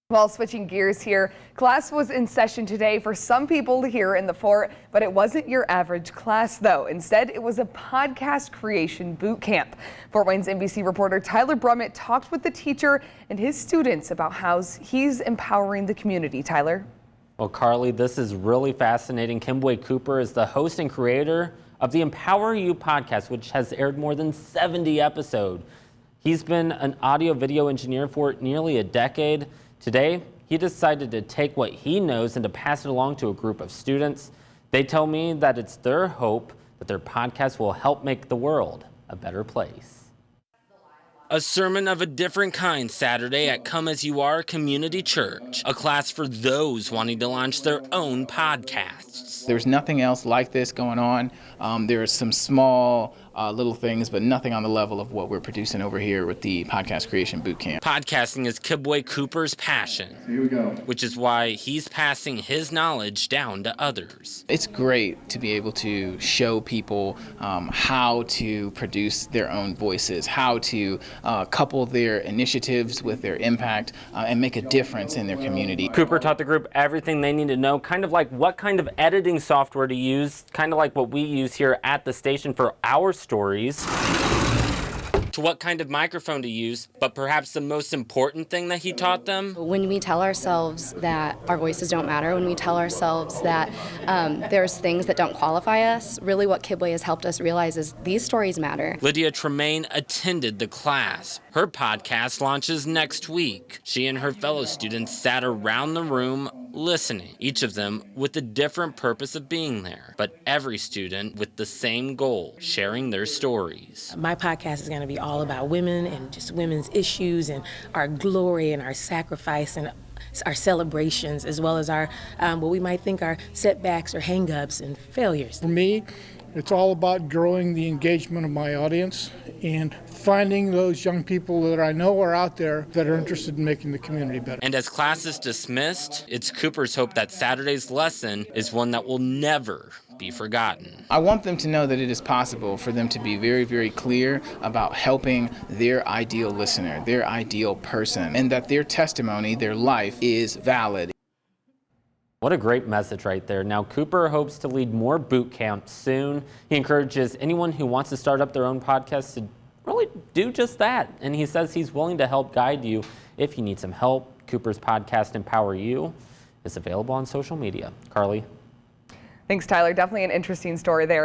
Well, switching gears here, class was in session today for some people here in the fort, but it wasn't your average class, though. Instead, it was a podcast creation boot camp. Fort Wayne's NBC reporter Tylor Brummett talked with the teacher and his students about how he's empowering the community. Tylor? Well, Carly, this is really fascinating. Kimboy Cooper is the host and creator of the Empower You podcast, which has aired more than 70 episodes. He's been an audio-video engineer for nearly a decade. Today, he decided to take what he knows and to pass it along to a group of students. They tell me that it's their hope that their podcast will help make the world a better place. A sermon of a different kind Saturday at Come As You Are Community Church, a class for those wanting to launch their own podcasts. There's nothing else like this going on. There are some small little things, but nothing on the level of what we're producing over here with the Podcast Creation Bootcamp. Podcasting is Kimboy Cooper's passion. Here we go. Which is why he's passing his knowledge down to others. It's great to be able to show people how to produce their own voices, how to couple their initiatives with their impact and make a difference in their community. Cooper taught the group everything they need to know, kind of like what kind of editing software to use, kind of like what we use here at the station for our stories, to what kind of microphone to use, but perhaps the most important thing that he taught them. When we tell ourselves that our voices don't matter, when we tell ourselves that there's things that don't qualify us, really what Kimboy has helped us realize is these stories matter. Lydia Tremaine attended the class. Her podcast launches next week. She and her fellow students sat around the room listening, each of them with a different purpose of being there, but every student with the same goal, sharing their stories. My podcast is going to be all about women and just women's issues and our glory and our sacrifice and our celebrations, as well as our what we might think are setbacks or hang-ups and failures. For me, it's all about growing the engagement of my audience and finding those young people that I know are out there that are interested in making the community better. And as class is dismissed, it's Cooper's hope that Saturday's lesson is one that will never be forgotten. I want them to know that it is possible for them to be very, very clear about helping their ideal listener, their ideal person, and that their testimony, their life is valid. What a great message right there. Now, Cooper hopes to lead more boot camps soon. He encourages anyone who wants to start up their own podcast to really do just that. And he says he's willing to help guide you if you need some help. Cooper's podcast, Empower You, is available on social media. Carly? Thanks, Tylor. Definitely an interesting story there.